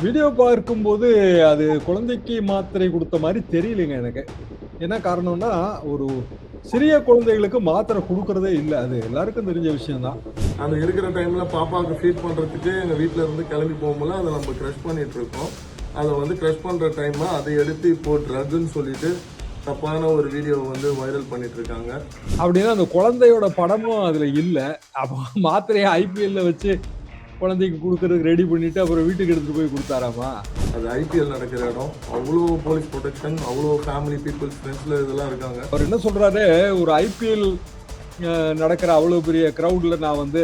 Video பார்க்கும்போது, அது குழந்தைக்கு மாத்திரை குடுத்த மாரி தெரியலைங்க எனக்கு. என்ன காரணம்னா, ஒரு சிறிய குழந்தைகளுக்கு மாத்திரை குடுக்குறதே இல்ல. அது எல்லாருக்கும் தெரிஞ்ச விஷயம் தான். அந்த இருக்கிற டைம்ல பாப்பாவுக்கு ஃபீட் பண்றதுக்கு எங்க வீட்ல இருந்து கிளம்பி போகும்போது அதை நம்ம க்ரஷ் பண்ணிட்டு இருக்கோம். அதை வந்து க்ரஷ் பண்ற டைம்ல அதை எடுத்து இப்போ ட்ரக்ன்னு சொல்லிட்டு தப்பான ஒரு வீடியோ வந்து வைரல் பண்ணிட்டு இருக்காங்க. அப்படின்னா அந்த குழந்தையோட படமும் அதுல இல்ல. அப்போ மாத்திரைய ஐபிஎல்ல வச்சு குழந்தைக்கு குடுக்குறதுக்கு ரெடி பண்ணிட்டு, அப்புறம் வீட்டுக்கு எடுத்துட்டு போய் குடுத்தாராமா? அது ஐபிஎல் நடக்கிற இடம். அவ்வளோ போலீஸ் ப்ரொடெக்ஷன், அவ்வளோ ஃபேமிலி பீப்புள்ஸ் ஃப்ரெண்ட்ஸ்ல இதெல்லாம் இருக்காங்க. அவர் என்ன சொல்றாரு, ஒரு ஐபிஎல் நடக்கிற அவ்வளோ பெரிய கிரவுட்ல நான் வந்து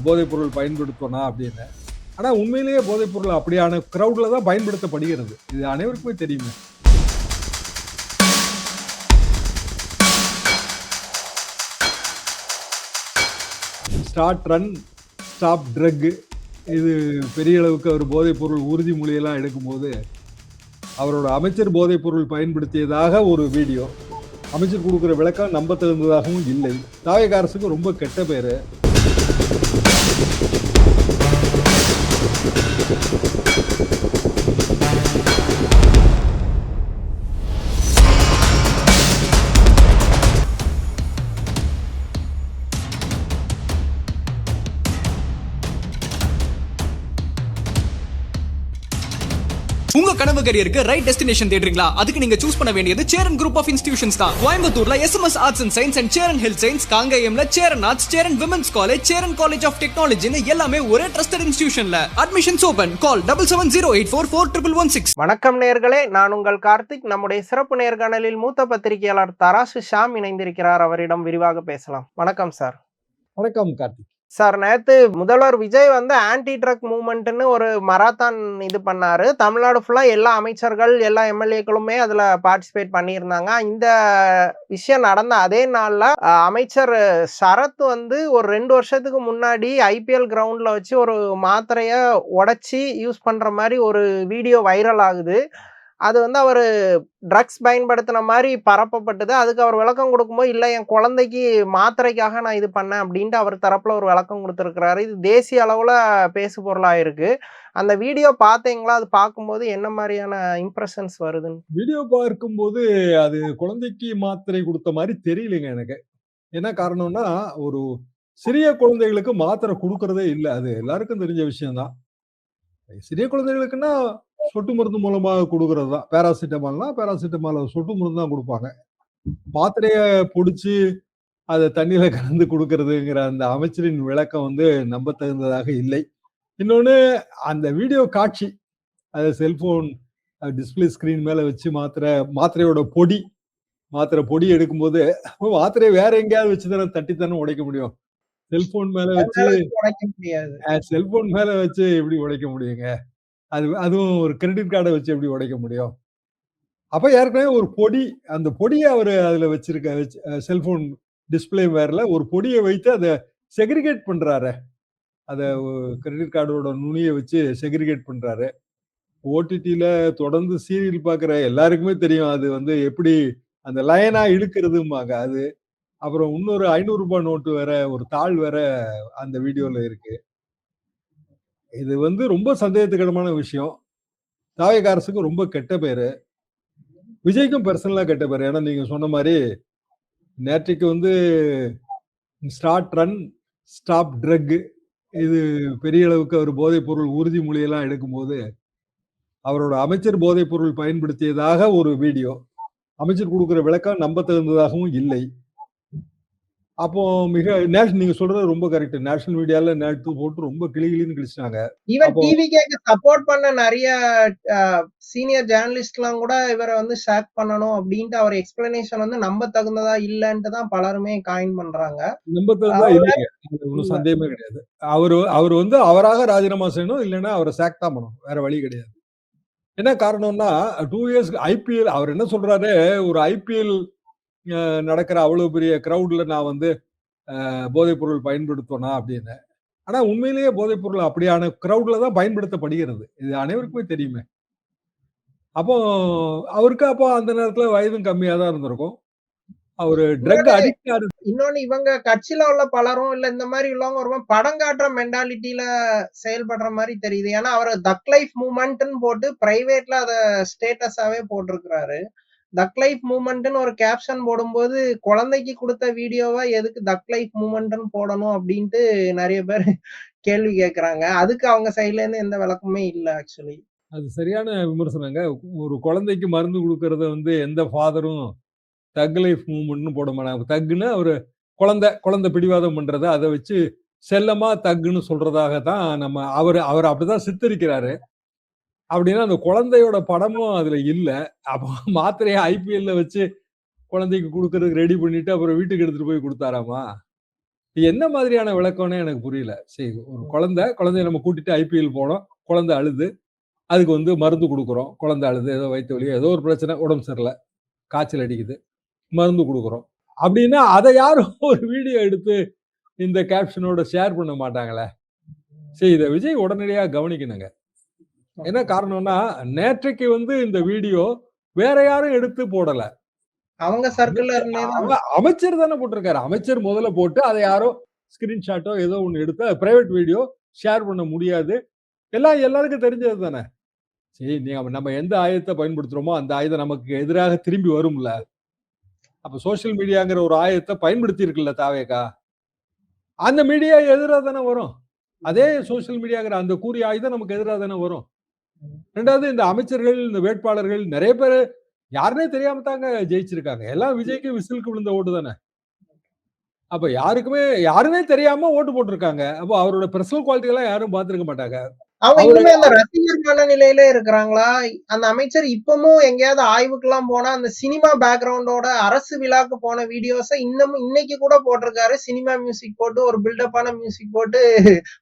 போதைப் பொருள் பயன்படுத்துவேனா அப்படின்னு. ஆனா உண்மையிலேயே போதைப் பொருள் அப்படியான கிரவுட்ல தான் பயன்படுத்தப்படுகிறது. இது அனைவருக்குமே தெரியுமே. ஸ்டார்ட் ரன் ஸ்டாப் ட்ரக், இது பெரிய அளவுக்கு அவர் போதைப் பொருள் உறுதிமொழியெல்லாம் எடுக்கும்போது அவரோட அமைச்சர் போதைப் பொருள் பயன்படுத்தியதாக ஒரு வீடியோ. அமைச்சர் கொடுக்குற விளக்கம் நம்ப தகுந்ததாகவும் இல்லை. தாவேகா அரசுக்கு ரொம்ப கெட்ட பேரு. உங்க கனவு கரியருக்கு ரைட் டெஸ்டினேஷன் தேடுறீங்களா? அதுக்கு நீங்க சூஸ் பண்ண வேண்டியது சேரன் குரூப் ஆஃப் இன்ஸ்டிடியூஷன்ஸ் தான். கோயம்புத்தூர்ல SMS arts and science and Cheran health science, காங்கேயம்ல Cheran arts, Cheran women's college, Cheran college of டெக்னாலஜின்னு எல்லாமே ஒரே ட்ரஸ்டட் இன்ஸ்டிடியூஷன்ல. Admissions open. கால் 7708441116. வணக்கம் நேயர்களே, நான் உங்கள் கார்த்திக். நம்முடைய சிறப்பு நேர்காணலில் மூத்த பத்திரிகையாளர் தராசு ஷாம் இணைந்திருக்கிறார். அவரிடம் விரிவாக பேசலாம். வணக்கம் சார். வணக்கம் கார்த்திக். சார், நேத்து முதல்வர் விஜய் வந்து ஆன்டி ட்ரக் மூவ்மெண்ட்னு ஒரு மராத்தான் இது பண்ணாரு. தமிழ்நாடு ஃபுல்லா எல்லா அமைச்சர்கள், எல்லா எம்எல்ஏக்களுமே அதுல பார்ட்டிசிபேட் பண்ணியிருந்தாங்க. இந்த விஷயம் நடந்த அதே நாள்ல அமைச்சர் சரத் வந்து ஒரு 2 வருஷத்துக்கு முன்னாடி ஐபிஎல் கிரவுண்ட்ல வச்சு ஒரு மாத்திரைய உடைச்சி யூஸ் பண்ற மாதிரி ஒரு வீடியோ வைரல் ஆகுது. அது வந்து அவரு ட்ரக்ஸ் பயன்படுத்தின மாதிரி பரப்பப்பட்டது. அதுக்கு அவர் விளக்கம் கொடுக்கும்போது, இல்ல என் குழந்தைக்கு மாத்திரைக்காக நான் இது பண்ணேன் அப்படின்ட்டு அவர் தரப்புல ஒரு விளக்கம் கொடுத்துருக்கிறாரு. இது தேசிய அளவுல பேசு பொருளா இருக்கு. அந்த வீடியோ பார்த்தீங்களா? அது பார்க்கும்போது என்ன மாதிரியான இம்ப்ரெஷன்ஸ் வருதுன்னு? வீடியோ பார்க்கும்போது அது குழந்தைக்கு மாத்திரை குடுத்த மாரி தெரியலைங்க எனக்கு. என்ன காரணம்னா, ஒரு சிறிய குழந்தைகளுக்கு மாத்திரை குடுக்குறதே இல்ல. அது எல்லாருக்கும் தெரிஞ்ச விஷயம் தான். சிறிய குழந்தைகளுக்குன்னா சொட்டு மருந்து மூலமா குடுக்குறது தான். பேராசிட்டமால சொட்டு மருந்து தான் குடுப்பாங்க. மாத்திரைய பொடிச்சு அத தண்ணீல கலந்து குடுக்குறதுங்கிற அந்த அமைச்சரின் விளக்கம் வந்து நம்ப தகுந்ததாக இல்லை. இன்னொன்னு, அந்த வீடியோ காட்சி, அது செல்போன் டிஸ்ப்ளே ஸ்கிரீன் மேல வச்சு மாத்திரையோட மாத்திரை பொடி எடுக்கும்போது, மாத்திரைய வேற எங்கேயாவது வச்சு தானே தட்டி தானே உடைக்க முடியும். செல்போன் மேல வச்சு உடைக்க முடியாது. செல்போன் மேல வச்சு எப்படி உடைக்க முடியுங்க? அதுவும் ஒரு கிரெடிட் கார்ட வச்சு எப்படி உடைக்க முடியும்? அப்ப ஏற்கனவே ஒரு பொடி, அந்த பொடிய அவரு அதுல வச்சு செல்போன் டிஸ்ப்ளே வேர்ல ஒரு பொடிய வைத்து அத செக்ரிகேட் பண்றாரே. அத கிரெடிட் கார்டோட நுனிய வச்சு செக்ரிகேட் பண்றாரு. ஓடிடில தொடர்ந்து சீரியல் பார்க்குற எல்லாருக்குமே தெரியும். அது வந்து எப்படி அந்த லயனா இழுக்கிறதும்பாங்க அது. அப்புறம் இன்னொரு ரூ. 500 நோட்டு வேற, ஒரு தாள் வேற அந்த வீடியோல இருக்கு. இது வந்து ரொம்ப சந்தேகத்துக்கிடமான விஷயம். தாவேகா அரசுக்கு ரொம்ப கெட்ட பேரு. விஜய்க்கும் பெர்சனலா கெட்ட பேரு. ஏன்னா நீங்க சொன்ன மாரி நேற்றைக்கு வந்து ஸ்டார்ட் ரன் ஸ்டாப் ட்ரக், இது பெரிய அளவுக்கு அவர் போதைப் பொருள் உறுதிமொழியெல்லாம் எடுக்கும்போது அவரோட அமைச்சர் போதைப் பொருள் பயன்படுத்தியதாக ஒரு வீடியோ. அமைச்சர் குடுக்குற விளக்கம் நம்ப தகுந்ததாகவும் இல்லை. அப்போ நீங்க சொல்றது ரொம்ப கரெக்ட். நேஷனல் மீடியால நேத்து போட்டு ரொம்ப கிளின்னு கிழிச்சாங்க. ஈவன் அப்போ டிவிகேக்கு சப்போர்ட் பண்ண நிறைய சீனியர் ஜேர்னலிஸ்ட்லாம் கூட இவரை வந்து சாக் பண்ணணும் அப்படின்ட்டு அவர் எக்ஸ்பிளனேஷன் வந்து நம்ப தகுந்ததா இல்லன்ட்டு தான் பலருமே காயின் பண்றாங்க. நம்ப தகுந்ததா இல்லைங்க. அதுல ஒண்ணும் சந்தேகமே கிடையாது. அவரு வந்து அவராக ராஜினாமா செய்யணும். இல்லன்னா அவர சாக் தான் பண்ணணும். வேற வழி கிடையாது. என்ன காரணம்னா 2 இயர்ஸ் ஐபிஎல், அவர் என்ன சொல்றாரு, ஒரு ஐபிஎல் நடக்கிற அவ்வளவு பெரிய கிரவுட்ல நான் வந்து போதைப் பொருள் பயன்படுத்துவேனா அப்படின்னு. ஆனா உண்மையிலேயே போதைப் பொருள் அப்படியான கிரவுட்ல தான் பயன்படுத்தப்படுகிறது. இது அனைவருக்குமே தெரியுமே. அப்போ அவருக்கு அப்போ அந்த நேரத்துல வயதும் கம்மியா தான் இருந்திருக்கும். அவரு ட்ரக் அடிக்ட் இன்னொன்னு இவங்க கட்சியில உள்ள பலரும் இல்ல இந்த மாதிரி உள்ளவங்க ஒரு படம் காட்டுற மென்டாலிட்டியில செயல்படுற மாதிரி தெரியுது. ஏன்னா அவர் தக் லைஃப் மூவ்மெண்ட்னு போட்டு பிரைவேட்ல அத ஸ்டேட்டஸாவே போட்டிருக்கிறாரு. தக் லைஃப் மூவ்மெண்ட்னு ஒரு கேப்ஷன் போடும்போது குழந்தைக்கு கொடுத்த வீடியோவா எதுக்கு தக் லைஃப் மூவ்மெண்ட்னு போடணும் அப்படின்ட்டு நிறைய பேர் கேள்வி கேட்கறாங்க. அதுக்கு அவங்க சைட்ல இருந்து எந்த விளக்கமே இல்ல ஆக்சுவலி. அது சரியான விமர்சனங்க. ஒரு குழந்தைக்கு மருந்து குடுக்கறத வந்து எந்த ஃபாதரும் தக் லைஃப் மூவ்மெண்ட்னு போட மாட்டாங்க. தக்குன்னா ஒரு குழந்தை பிடிவாதம் பண்றத அத வச்சு செல்லமா தக்குன்னு சொல்றதாக தான் அவர் அப்படிதான் சித்தரிக்கிறாரு. அப்படின்னா அந்த குழந்தையோட படமும் அதுல இல்ல. அப்போ மாத்திரைய ஐபிஎல்ல வச்சு குழந்தைக்கு குடுக்கறதுக்கு ரெடி பண்ணிட்டு அப்புறம் வீட்டுக்கு எடுத்துட்டு போய் குடுத்தாராமா? என்ன மாதிரியான விளக்கம்னே எனக்கு புரியல. சரி, ஒரு குழந்தைய நம்ம கூட்டிட்டு ஐபிஎல் போனோம். குழந்தை அழுது. அதுக்கு வந்து மருந்து குடுக்குறோம். குழந்தை அழுது, ஏதோ வயித்து வலி, ஏதோ ஒரு பிரச்சனை, உடம்பு சரியில்ல, காய்ச்சல் அடிக்குது, மருந்து குடுக்குறோம். அப்படின்னா அத யாரும் ஒரு வீடியோ எடுத்து இந்த கேப்ஷனோட ஷேர் பண்ண மாட்டாங்களே. சரி, இத விஜய் உடனடியா கவனிக்கணுங்க. என்ன காரணம்னா, நேற்றைக்கு வந்து இந்த வீடியோ வேற யாரும் எடுத்து போடல. அவங்க சர்க்கிள்ல இருந்தே தான் அமைச்சர் தானே போட்டிருக்காரு. அமைச்சர் முதல்ல போட்டு அதை யாரோ ஸ்கிரீன்ஷாட்டோ ஏதோ ஒண்ணு எடுத்து பிரைவேட் வீடியோ ஷேர் பண்ண முடியாது. எல்லாருக்கும் தெரிஞ்சது தானே. சரி, நம்ம எந்த ஆயுதத்தை பயன்படுத்துறோமோ அந்த ஆயுதம் நமக்கு எதிராக திரும்பி வரும்ல. அப்ப சோசியல் மீடியாங்கிற ஒரு ஆயுதத்தை பயன்படுத்தி இருக்குல்ல தாவேகா. அந்த மீடியா எதிராக தானே வரும். அதே சோசியல் மீடியாங்கிற அந்த கூறிய ஆயுதம் நமக்கு எதிராக தானே வரும். ரெண்டாவது, இந்த அமைச்சர்கள், இந்த வேட்பாளர்கள் நிறைய பேர் யாருன்னே தெரியாம தாங்க ஜெயிச்சிருக்காங்க. எல்லாம் விஜய்க்கு விசிலுக்கு விழுந்த ஓட்டு தானே. அப்ப யாருமே தெரியாம ஓட்டு போட்டிருக்காங்க. அப்போ அவரோட பர்சனல் குவாலிட்டி எல்லாம் யாரும் பார்த்திருக்க மாட்டாங்க. அவங்க இன்னுமே அந்த ரசிகர் மனநிலையில இருக்கிறாங்களா? அந்த அமைச்சர் இப்பமும் எங்கேயாவது ஆய்வுக்கெல்லாம் போனா அந்த சினிமா பேக்ரவுண்டோட அரசு விழாக்கு போன வீடியோஸ இன்னைக்கு கூட போட்டிருக்காரு. சினிமா மியூசிக் போட்டு ஒரு பில்டப்பான மியூசிக் போட்டு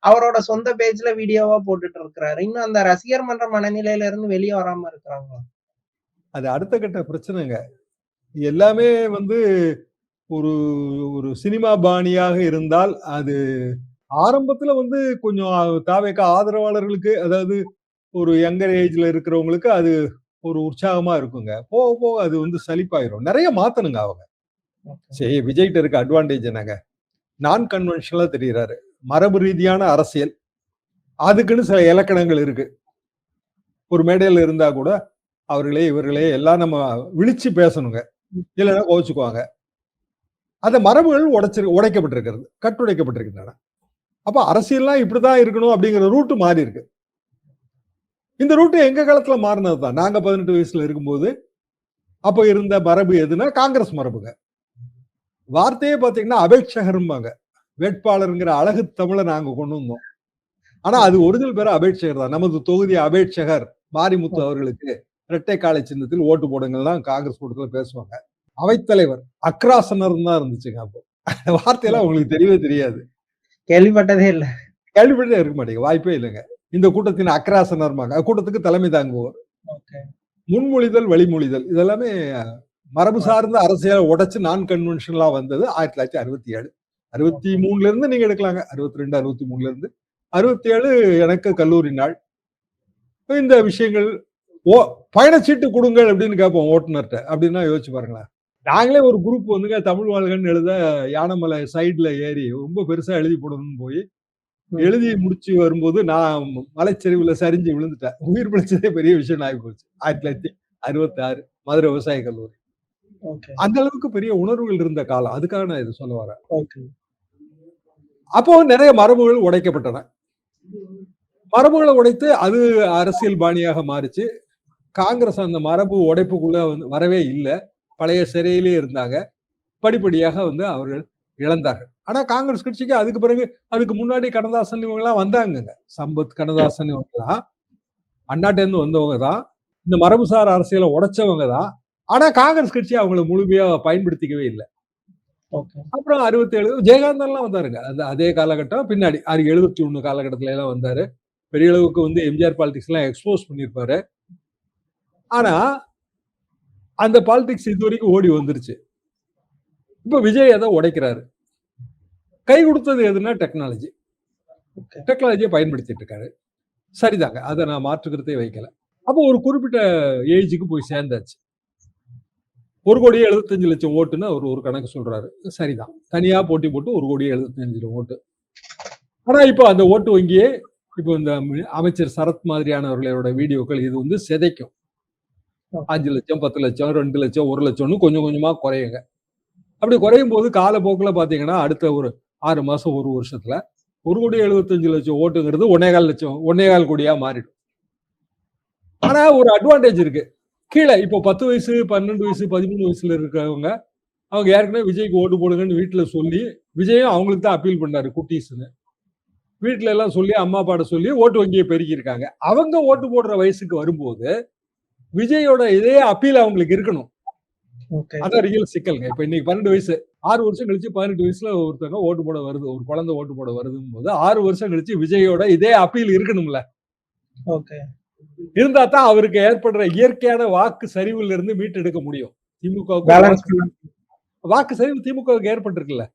அவரோட சொந்த பேஜ்ல வீடியோவா போட்டுட்டு இருக்கிறாரு. இன்னும் அந்த ரசிகர் மன்ற மனநிலையில இருந்து வெளியே வராம இருக்கிறாங்களா? அது அடுத்த கட்ட பிரச்சனைங்க. எல்லாமே வந்து ஒரு ஒரு சினிமா பாணியாக இருந்தால் அது ஆரம்பத்துல வந்து கொஞ்சம் தாவேகா ஆதரவாளர்களுக்கு, அதாவது ஒரு யங்கர் ஏஜ்ல இருக்கிறவங்களுக்கு அது ஒரு உற்சாகமா இருக்குங்க. போக போக அது வந்து சலிப்பாயிரும். நிறைய மாத்தணுங்க அவங்க. சரி, விஜய்கிட்ட இருக்க அட்வான்டேஜ் என்னங்க? நான் கன்வென்ஷனலா தெரிகிறாரு. மரபு ரீதியான அரசியல், அதுக்குன்னு சில இலக்கணங்கள் இருக்கு. ஒரு மேடையில இருந்தா கூட அவர்களே இவர்களே எல்லாம் நம்ம விழிச்சு பேசணுங்க. இல்லைன்னா கோவிச்சுக்குவாங்க. அந்த மரபுகள் உடைக்கப்பட்டிருக்கிறது, கட்டுடைக்கப்பட்டிருக்கின்றன. அப்ப அரசியல்லாம் இப்படிதான் இருக்கணும் அப்படிங்கிற ரூட் மாறி இருக்கு. இந்த ரூட் எங்க காலத்துல மாறினது தான். நாங்க 18 வயசுல இருக்கும்போது அப்ப இருந்த மரபு எதுனா காங்கிரஸ் மரபுங்க. வார்த்தையே பாத்தீங்கன்னா அபேட்சகர்ம்பாங்க. வேட்பாளருங்கிற அழகு தமிழை நாங்க கொண்டு வந்தோம். ஆனா அது ஒரிஜினல் பேரு அபேட்சகர் தான். நமது தொகுதி அபேட்சகர் மாரிமுத்து அவர்களுக்கு இரட்டை காலை சின்னத்தில் ஓட்டு போடுங்கள் தான் காங்கிரஸ் கூட்டத்துல பேசுவாங்க. அவைத்தலைவர் அக்ராசனர் தான் இருந்துச்சுங்க. அப்போ வார்த்தையெல்லாம் உங்களுக்கு தெரியவே தெரியாது. கேள்விப்பட்டதே இல்ல. கேள்விப்பட்டே இருக்க மாட்டீங்க, வாய்ப்பே இல்லைங்க. இந்த கூட்டத்தின் அக்ராசனர்மாங்க. கூட்டத்துக்கு தலைமை தாங்குவோர். முன்மொழிதல், வழிமொழிதல் இதெல்லாமே மரபு சார்ந்த அரசியலை உடைச்சு நான் கன்வென்ஷனலா வந்தது 1967. 63ல இருந்து நீங்க எடுக்கலாங்க. 62, 63ல இருந்து 67 எனக்கு கல்லூரி நாள். இந்த விஷயங்கள் பயணச்சீட்டு கொடுங்கள் அப்படின்னு கேட்போம் ஓட்டுநர்கிட்ட. அப்படின்னா யோசிச்சு பாருங்களேன். நாங்களே ஒரு குரூப் வந்துங்க தமிழ் வாழ்கன்னு எழுத யானமலை சைட்ல ஏறி ரொம்ப பெருசா எழுதி போடணும்னு போய் எழுதி முடிச்சு வரும்போது நான் மலைச்சரிவுல சரிஞ்சு விழுந்துட்டேன். உயிர் பிழைச்சதே பெரிய விஷயம் ஆகி போச்சு. 1966 மதுரை விவசாய கல்லூரி. அந்த அளவுக்கு பெரிய உணர்வுகள் இருந்த காலம். அதுக்காக நான் இது சொல்ல வரேன். அப்போ நிறைய மரபுகள் உடைக்கப்பட்டன. மரபுகளை உடைத்து அது அரசியல் பாணியாக மாறிச்சு. காங்கிரஸ் அந்த மரபு உடைப்புக்குள்ள வந்து வரவே இல்லை. பழைய சிறையிலே இருந்தாங்க. படிப்படியாக வந்து அவர்கள் இழந்தார்கள். ஆனா காங்கிரஸ் கட்சிக்கு அதுக்கு பிறகு, அதுக்கு முன்னாடி கண்ணதாசன் இவங்க எல்லாம் வந்தாங்க. சம்பத், கண்ணதாசன் இவங்க எல்லாம் அண்ணாட்ட இருந்து வந்தவங்க தான். இந்த மரபுசார் அரசியலை உடைச்சவங்க தான். ஆனா காங்கிரஸ் கட்சி அவங்களை முழுமையா பயன்படுத்திக்கவே இல்லை. அப்புறம் 67 ஜெயகாந்தன் எல்லாம் வந்தாருங்க. அதே காலகட்டம் பின்னாடி 71 காலகட்டத்துல எல்லாம் வந்தாரு. பெரிய அளவுக்கு வந்து எம்ஜிஆர் பாலிடிக்ஸ் எல்லாம் எக்ஸ்போஸ் பண்ணியிருப்பாரு. ஆனா அந்த பாலிடிக்ஸ் இது வரைக்கும் ஓடி வந்துருச்சு. இப்ப விஜய் அதை உடைக்கிறாரு. கை கொடுத்தது எதுனா டெக்னாலஜி. டெக்னாலஜியை பயன்படுத்திட்டு இருக்காரு. சரிதாங்க, அதை நான் மாற்றுக்கிறதே வைக்கல. அப்போ ஒரு குறிப்பிட்ட ஏஜுக்கு போய் சேர்ந்தாச்சு. 1,75,00,000 ஓட்டுன்னு அவர் ஒரு கணக்கு சொல்றாரு. சரிதான். தனியா போட்டி போட்டு 1,75,00,000 ஓட்டு. ஆனா இப்போ அந்த ஓட்டு வங்கியே இப்போ இந்த அமைச்சர் சரத் மாதிரியானவர்களோட வீடியோக்கள் இது வந்து சிதைக்கும். 5 லட்சம், 10 லட்சம், 2 லட்சம், 1 லட்சம்னு கொஞ்சம் கொஞ்சமா குறையுங்க. அப்படி குறையும் போது காலப்போக்கில் பாத்தீங்கன்னா அடுத்த ஒரு 6 மாசம், ஒரு வருஷத்துல 1,75,00,000 ஓட்டுங்கிறது 1,4 கோடியா மாறிடும். ஆனா ஒரு அட்வான்டேஜ் இருக்கு. கீழே இப்போ 10 வயசு, 12 வயசு, 13 வயசுல இருக்கிறவங்க அவங்க ஏற்கனவே விஜய்க்கு ஓட்டு போடுங்கன்னு வீட்டுல சொல்லி, விஜயும் அவங்களுக்கு தான் அப்பீல் பண்ணாரு குட்டீஸ்ன்னு. வீட்டுல எல்லாம் சொல்லி, அம்மா அப்பாட்ட சொல்லி ஓட்டு வங்கியை பெருக்கி இருக்காங்க. அவங்க ஓட்டு போடுற வயசுக்கு வரும்போது விஜயோட இதே அப்பீல் அவங்களுக்கு இருக்கணும். அதான் ரியல் சிக்கல்ங்க. இப்ப இன்னைக்கு 12 வயசு, 6 வருஷம் கழிச்சு 18 வயசுல ஒருத்தவங்க ஓட்டு போட வருது, ஒரு குழந்தை ஓட்டு போட வருதும் போது 6 வருஷம் கழிச்சு விஜயோட இதே அப்பீல் இருக்கணும்ல. இருந்தா தான் அவருக்கு ஏற்படுற இயற்கையான வாக்கு சரிவுல இருந்து மீட்டெடுக்க முடியும். திமுக வாக்கு சரிவு திமுகவுக்கு ஏற்பட்டிருக்குல்ல,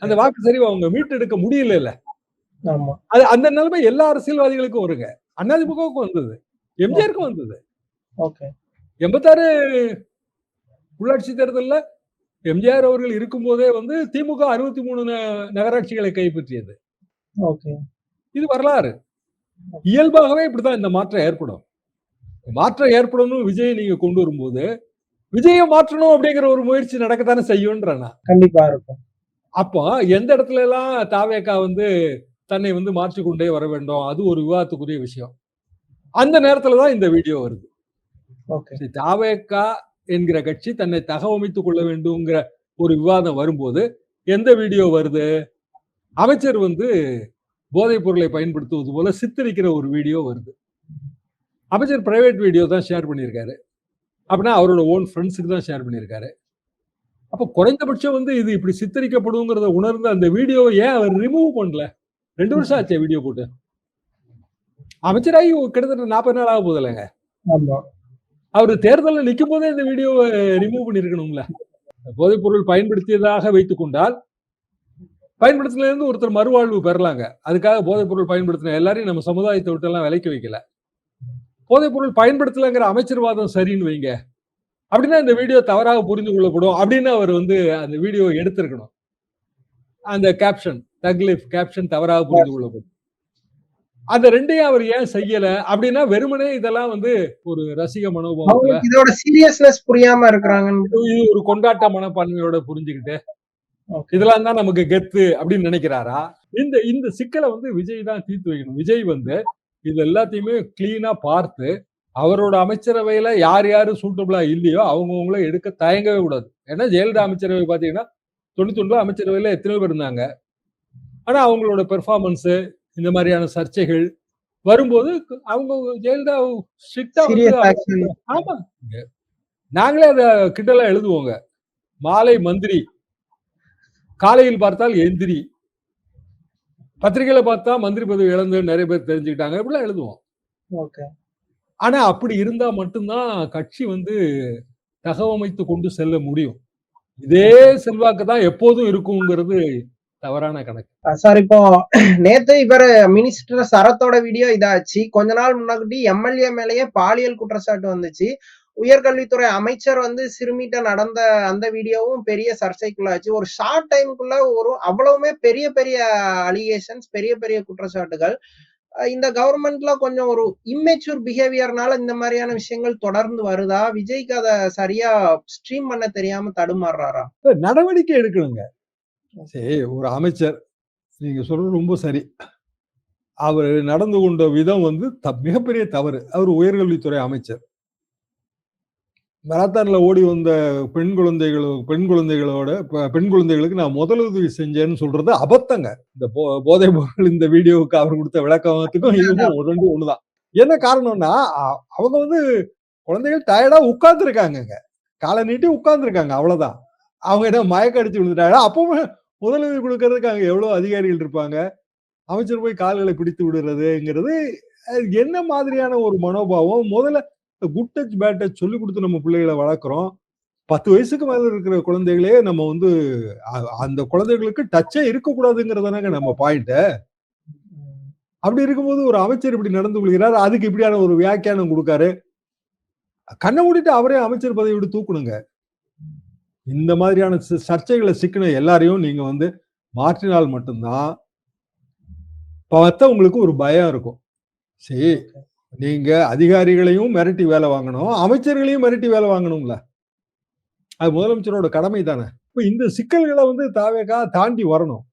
அந்த வாக்கு சரிவு அவங்க மீட்டெடுக்க முடியல. அது அந்த நிலைமை எல்லா அரசியல்வாதிகளுக்கும் வருங்க. அதிமுகவுக்கும் வந்தது, எம்ஜிஆருக்கும் வந்தது. 86 உள்ளாட்சி தேர்தல்ல எம்ஜிஆர் அவர்கள் இருக்கும் போதே வந்து திமுக 63 நகராட்சிகளை கைப்பற்றியது. இது வரலாறு. இயல்பாகவே இப்படிதான் இந்த மாற்றம் ஏற்படும். மாற்றம் ஏற்படணும் விஜய் நீங்க கொண்டு வரும்போது விஜயை மாற்றணும் அப்படிங்கிற ஒரு முயற்சி நடக்கத்தானே செய்யும்ன்றா. கண்டிப்பா இருக்கும். அப்போ எந்த இடத்துல எல்லாம் தாவேகா வந்து தன்னை வந்து மாற்றிக்கொண்டே வர வேண்டும், அது ஒரு விவாதத்துக்குரிய விஷயம். அந்த நேரத்துலதான் இந்த வீடியோ வருது. தாவேகா என்கிற கட்சி தன்னை தகவமைத்துக் கொள்ள வேண்டும்ங்கிற ஒரு விவாதம் வரும்போது எந்த வீடியோ வருது? அமைச்சர் வந்து போதைப் பொருளை பயன்படுத்துவது போல சித்தரிக்கிற ஒரு வீடியோ வருது. அமைச்சர் பிரைவேட் வீடியோ தான் ஷேர் பண்ணியிருக்காரு. அப்படின்னா அவரோட ஓன் ஃப்ரெண்ட்ஸுக்கு தான் ஷேர் பண்ணியிருக்காரு. அப்போ குறைந்தபட்சம் வந்து இது இப்படி சித்தரிக்கப்படுங்கிறத உணர்ந்து அந்த வீடியோவை ஏன் அவர் ரிமூவ் பண்ணல? 2 வருஷம் ஆச்சு வீடியோ போட்டு. அமைச்சராகி கிட்டத்தட்ட 40 நாள் ஆக போதில்லைங்க. அவரு தேர்தலில் நிற்கும் போதே இந்த வீடியோவை ரிமூவ் பண்ணிருக்கணும்ல. போதைப் பொருள் பயன்படுத்தியதாக வைத்துக் கொண்டால் பயன்படுத்தில இருந்து ஒருத்தர் மறுவாழ்வு பெறலாங்க. அதுக்காக போதைப் பொருள் பயன்படுத்தின எல்லாரையும் நம்ம சமுதாயத்தை விட்டு எல்லாம் விலைக்கு வைக்கல. போதைப் பொருள் பயன்படுத்தலங்கிற அமைச்சர்வாதம் சரின்னு வைங்க, அப்படின்னா இந்த வீடியோ தவறாக புரிந்து கொள்ளப்படும் அப்படின்னு அவர் வந்து அந்த வீடியோ எடுத்திருக்கணும். அந்த கேப்ஷன், தக் லைஃப் கேப்ஷன் தவறாக புரிந்து கொள்ளப்படும். அந்த ரெண்டையும் அவர் ஏன் செய்யல அப்படின்னா வெறுமனே இதெல்லாம் வந்து ஒரு ரசிக மனோபாவத்துல இதோட சீரியஸ்னஸ் புரியாம இருக்கிறாங்க. இது ஒரு கொண்டாட்ட மனப்பான்மையோட புரிஞ்சுக்கிட்டு இதெல்லாம் தான் நமக்கு கெத்து அப்படின்னு நினைக்கிறாரா? இந்த சிக்கலை வந்து விஜய் தான் தீர்த்து வைக்கணும். விஜய் வந்து இது எல்லாத்தையுமே கிளீனா பார்த்து அவரோட அமைச்சரவையில யார் யாரு சூட்டபிளா இல்லையோ அவங்கவுங்கள எடுக்க தயங்கவே கூடாது. ஏன்னா ஜெயலலிதா அமைச்சரவை பாத்தீங்கன்னா 99 அமைச்சரவையில எத்தனையோ பேர் இருந்தாங்க. ஆனா அவங்களோட பெர்ஃபார்மன்ஸ் இந்த மாதிரியான சர்ச்சைகள் வரும்போது அவங்க ஜெயலலிதா ஸ்ட்ரிக்டா வந்து ஆமா, நாங்களே அத கிண்டலா எழுதுவோங்க. மாலை மந்திரி, காலையில் பார்த்தால் எந்திரி, பத்திரிகையில பார்த்தா மந்திரி பதவி இழந்து நிறைய பேர் தெரிஞ்சுக்கிட்டாங்க, இப்படிலாம் எழுதுவோம். ஆனா அப்படி இருந்தா மட்டும்தான் கட்சி வந்து தகவமைத்து கொண்டு செல்ல முடியும். இதே செல்வாக்கு தான் எப்போதும் இருக்குங்கிறது தவறான கணக்கு. சார், இப்போ நேத்து இவர் மினிஸ்டர் சரத்தோட வீடியோ இதாச்சு. கொஞ்ச நாள் முன்னாடி எம்எல்ஏ மேலேயே பாலியல் குற்றச்சாட்டு வந்துச்சு. உயர்கல்வித்துறை அமைச்சர் வந்து சிறுமிட்ட நடந்த அந்த வீடியோவும் பெரிய சர்ச்சைக்குள்ளாச்சு. ஒரு ஷார்ட் டைமுக்குள்ள ஒரு அவ்வளவுமே பெரிய பெரிய அலிகேஷன்ஸ், பெரிய பெரிய குற்றச்சாட்டுகள். இந்த கவர்மெண்ட்ல கொஞ்சம் ஒரு இம்மெச்சூர் பிஹேவியர்னால இந்த மாதிரியான விஷயங்கள் தொடர்ந்து வருதா? விஜய்க்கு அதை சரியா ஸ்ட்ரீம் பண்ண தெரியாம தடுமாறுறாரா? நடவடிக்கை எடுக்கணுங்க. சரி, ஒரு அமைச்சர், நீங்க சொல்றது ரொம்ப சரி. அவர் நடந்து கொண்ட விதம் வந்து மிகப்பெரிய தவறு. அவர் உயர்கல்வித்துறை அமைச்சர். மராத்தான்ல ஓடி வந்த பெண் குழந்தைகளுக்கு நான் முதலுதவி செஞ்சேன்னு சொல்றது அபத்தங்க. இந்த போதை பொருள் இந்த வீடியோவுக்கு அவர் கொடுத்த விளக்கத்துக்கும் இதுவும் ஒண்ணுதான். என்ன காரணம்னா அவங்க வந்து குழந்தைகள் டயர்டா உட்கார்ந்து இருக்காங்க, காலை நீட்டி உட்கார்ந்து இருக்காங்க, அவ்வளவுதான். அவங்க என்ன மயக்க அடிச்சு விழுந்துட்டாங்க. அப்பவும் முதலுதவி கொடுக்கறதுக்கு அங்க எவ்வளவு அதிகாரிகள் இருப்பாங்க. அமைச்சர் போய் கால்களை பிடித்து விடுறதுங்கிறது என்ன மாதிரியான ஒரு மனோபாவம்? முதல்ல குட் டச் பேட் டச் சொல்லி கொடுத்து நம்ம பிள்ளைகளை வளர்க்குறோம். 10 வயசுக்கு மேல இருக்கிற குழந்தைகளே நம்ம வந்து அந்த குழந்தைகளுக்கு டச்சே இருக்கக்கூடாதுங்கிறதானங்க நம்ம பாயிண்ட். அப்படி இருக்கும்போது ஒரு அமைச்சர் இப்படி நடந்து கொள்கிறார், அதுக்கு இப்படியான ஒரு வியாக்கியானம் கொடுக்காரு. கண்ணை மூடிட்டு அவரே அமைச்சர் பதவி விட்டு தூக்கணுங்க. இந்த மாதிரியான சர்ச்சைகளை சிக்கின எல்லாரையும் நீங்க வந்து மாற்றினால் மட்டும்தான் உங்களுக்கு ஒரு பயம் இருக்கும். சரி, நீங்க அதிகாரிகளையும் மிரட்டி வேலை வாங்கணும், அமைச்சர்களையும் மிரட்டி வேலை வாங்கணும்ல. அது முதலமைச்சரோட கடமை தானே. இப்ப இந்த சிக்கல்களை வந்து தாவேகா தாண்டி வரணும்.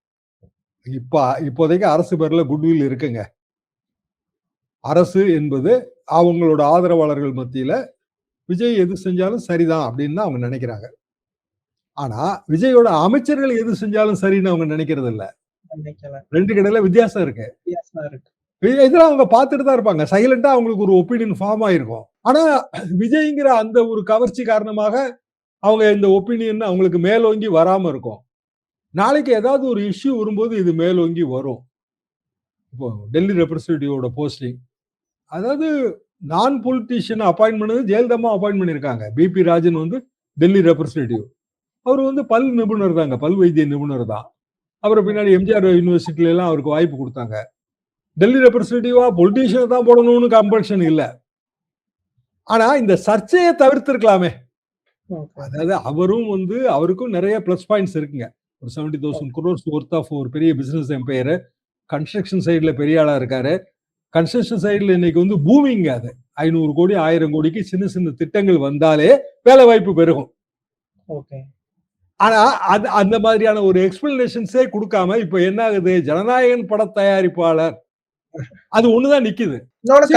இப்போதைக்கு அரசு பேர்ல குட்வில் இருக்குங்க. அரசு என்பது அவங்களோட ஆதரவாளர்கள் மத்தியில விஜய் எது செஞ்சாலும் சரிதான் அப்படின்னு அவங்க நினைக்கிறாங்க. ஆனா விஜயோட அமைச்சர்கள் எது செஞ்சாலும் சரின்னு அவங்க நினைக்கிறது இல்ல. ரெண்டு கடையில வித்தியாசம் இருக்கு. இதெல்லாம் அவங்க பார்த்துட்டு தான் இருப்பாங்க. சைலண்டா அவங்களுக்கு ஒரு ஒப்பீனியன் ஃபார்ம் ஆயிருக்கும். ஆனா விஜய்ங்கிற அந்த ஒரு கவர்ச்சி காரணமாக அவங்க இந்த ஒப்பீனியன் அவங்களுக்கு மேலோங்கி வராம இருக்கும். நாளைக்கு ஏதாவது ஒரு இஷ்யூ வரும்போது இது மேலோங்கி வரும். இப்போ டெல்லி ரெப்ரஸன்டேட்டிவோட போஸ்டிங், அதாவது நான் பொலிட்டீஷியன் அப்பாயின்ட் பண்ணது ஜெயலலிதா அப்பாயின்ட் பண்ணியிருக்காங்க. பிபி ராஜன் வந்து டெல்லி ரெப்ரஸன்டேட்டிவ். அவர் வந்து பல் நிபுணர் தாங்க, பல் வைத்திய நிபுணர் தான். அப்புறம் பின்னாடி எம்ஜிஆர் யூனிவர்சிட்டில எல்லாம் அவருக்கு வாய்ப்பு கொடுத்தாங்க. டெல்லி ரெப்ரஸன்டேட்டிவா பொலிட்டீஷியன் தான் போடணும்னு கம்பல்ஷன் இல்ல. ஆனா இந்த சர்ச்சையை தவிர்த்திருக்கலாமே. அதாவது அவரும் வந்து அவருக்கும் நிறைய பிளஸ் பாயிண்ட்ஸ் இருக்குங்க. ஒரு 70,000 crores ஒர்த் ஆஃப் ஒரு பெரிய பிசினஸ் எம்பையர். கன்ஸ்ட்ரக்ஷன் சைடுல பெரிய ஆளா இருக்காரு. கன்ஸ்ட்ரக்ஷன் சைடுல இன்னைக்கு வந்து பூமிங்க அது. 500 கோடி 1000 கோடிக்கு சின்ன சின்ன திட்டங்கள் வந்தாலே வேலை வாய்ப்பு பெருகும். ஆனா அந்த மாதிரியான ஒரு எக்ஸ்பிளனேஷன்ஸே கொடுக்காம இப்ப என்ன ஆகுது, ஜனநாயகன் பட தயாரிப்பாளர் அது ஒண்ணுதான் நிக்குது.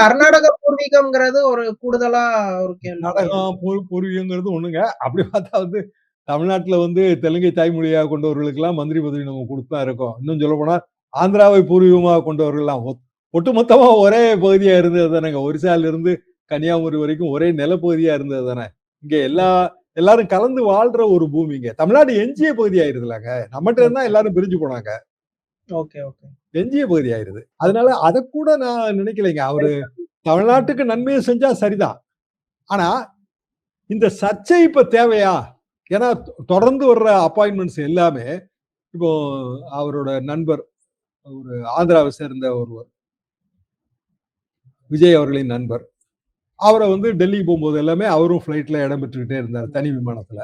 கர்நாடக பூர்வீகம்ங்கிறது ஒரு கூடுதலா ஒரு நாடகம் பூர்வீகங்கிறது ஒண்ணுங்க. அப்படி பார்த்தா வந்து தமிழ்நாட்டுல வந்து தெலுங்கை தாய்மொழியாக கொண்டவர்களுக்கு எல்லாம் மந்திரி பதவி நம்ம கொடுத்தா இருக்கோம். இன்னும் சொல்ல போனா ஆந்திராவை பூர்வீகமாக கொண்டவர்கள் எல்லாம் ஒட்டுமொத்தமா ஒரே பகுதியா இருந்தது தானேங்க. ஒரிசால இருந்து கன்னியாகுமரி வரைக்கும் ஒரே நிலப்பகுதியா இருந்தது தானே. இங்க எல்லாரும் கலந்து வாழ்ற ஒரு பூமிங்க. தமிழ்நாடு எஞ்சிய பகுதி ஆயிருதுலாங்க. நம்மகிட்ட இருந்தா எல்லாரும் பிரிஞ்சு போனாங்க. எஞ்சிய பகுதி ஆயிருது. அதனால அதை கூட நான் நினைக்கலைங்க. அவரு தமிழ்நாட்டுக்கு நன்மையை செஞ்சா சரிதான். ஆனா இந்த சர்ச்சை இப்ப தேவையா? ஏன்னா தொடர்ந்து வர்ற அப்பாயின்மெண்ட்ஸ் எல்லாமே இப்போ அவரோட நண்பர் ஒரு ஆந்திராவை சேர்ந்த ஒருவர், விஜய் அவர்களின் நண்பர், அவரை வந்து டெல்லிக்கு போகும்போது எல்லாமே அவரும் பிளைட்ல இடம் பெற்றுக்கிட்டே இருந்தார், தனி விமானத்துல.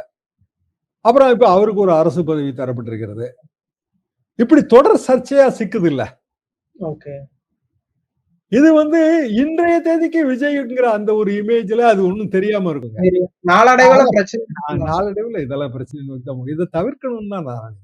அப்புறம் இப்ப அவருக்கு ஒரு அரசு பதவி தரப்பட்டிருக்கிறது. இப்படி தொடர் சர்ச்சையா சிக்குது இல்ல. இது வந்து இன்றைய தேதிக்கு விஜய்ங்கிற அந்த ஒரு இமேஜ்ல அது ஒண்ணும் தெரியாம இருக்குங்க. நாளடைவுல இதெல்லாம் பிரச்சனை. இதை தவிர்க்கணும்னு தான் நான்